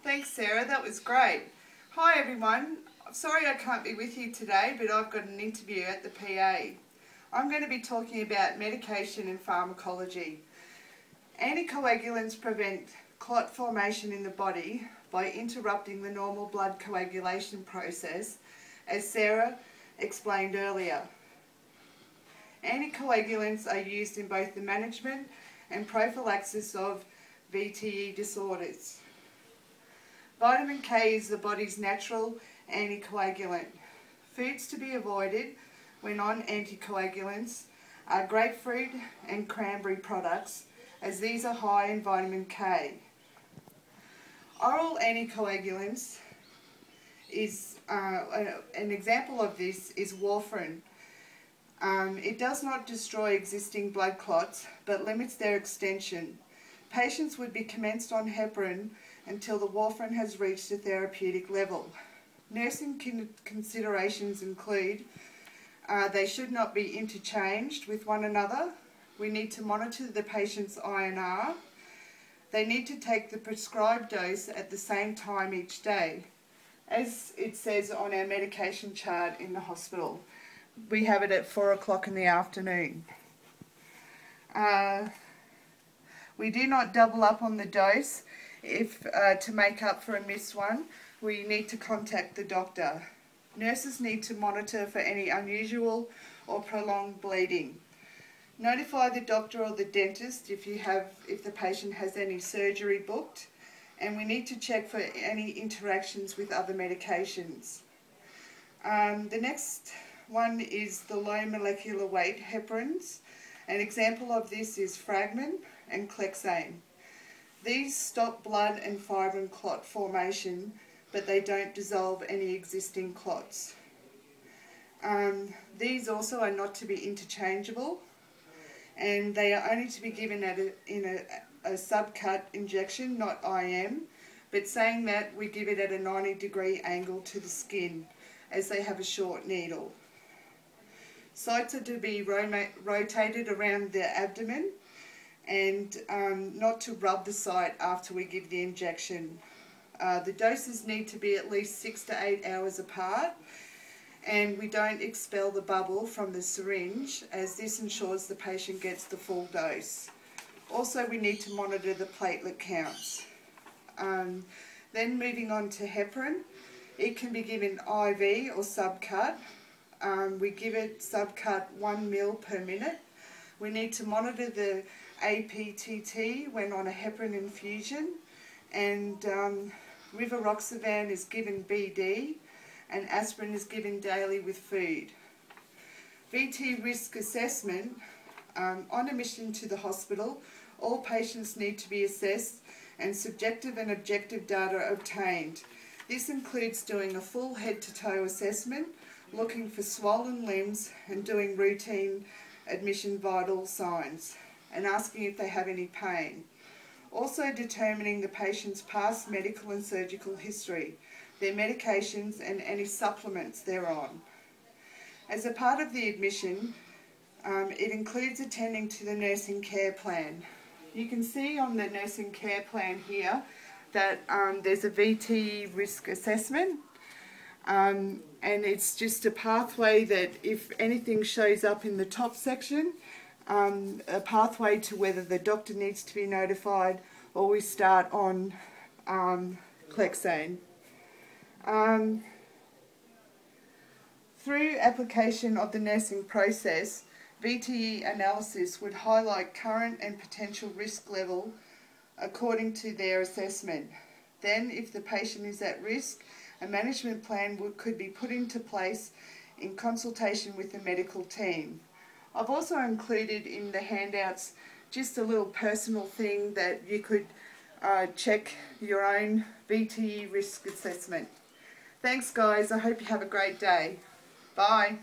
Thanks, Sarah. That was great. Hi, everyone. Sorry I can't be with you today, but I've got an interview at the PA. I'm going to be talking about medication and pharmacology. Anticoagulants prevent clot formation in the body by interrupting the normal blood coagulation process, as Sarah explained earlier. Anticoagulants are used in both the management and prophylaxis of VTE disorders. Vitamin K is the body's natural anticoagulant. Foods to be avoided when on anticoagulants are grapefruit and cranberry products, as these are high in vitamin K. Oral anticoagulants is an example of this is warfarin. It does not destroy existing blood clots but limits their extension. Patients would be commenced on heparin until the warfarin has reached a therapeutic level. Nursing considerations include they should not be interchanged with one another. We need to monitor the patient's INR. They need to take the prescribed dose at the same time each day, as it says on our medication chart in the hospital. We have it at 4 o'clock in the afternoon. We do not double up on the dose. If to make up for a missed one, we need to contact the doctor. Nurses need to monitor for any unusual or prolonged bleeding. Notify the doctor or the dentist if the patient has any surgery booked, and we need to check for any interactions with other medications. The next one is the low molecular weight heparins. An example of this is Fragmin and Clexane. These stop blood and fibrin clot formation, but they don't dissolve any existing clots. These also are not to be interchangeable, and they are only to be given in a subcut injection, not IM, but saying that we give it at a 90-degree angle to the skin, as they have a short needle. Sites are to be rotated around the abdomen, and not to rub the site after we give the injection. The doses need to be at least 6 to 8 hours apart, and we don't expel the bubble from the syringe, as this ensures the patient gets the full dose. Also, we need to monitor the platelet counts. Then moving on to heparin, it can be given IV or subcut. We give it subcut 1 ml per minute. We need to monitor the APTT when on a heparin infusion, and rivaroxaban is given BD, and aspirin is given daily with food. VT risk assessment. On admission to the hospital, all patients need to be assessed and subjective and objective data obtained. This includes doing a full head-to-toe assessment, looking for swollen limbs and doing routine admission vital signs, and asking if they have any pain. Also determining the patient's past medical and surgical history, their medications and any supplements they're on. As a part of the admission, it includes attending to the nursing care plan. You can see on the nursing care plan here that there's a VT risk assessment, and it's just a pathway that if anything shows up in the top section, a pathway to whether the doctor needs to be notified or we start on Clexane. Through application of the nursing process, VTE analysis would highlight current and potential risk level according to their assessment. Then, if the patient is at risk, a management plan could be put into place in consultation with the medical team. I've also included in the handouts just a little personal thing that you could check your own VTE risk assessment. Thanks guys, I hope you have a great day. Bye.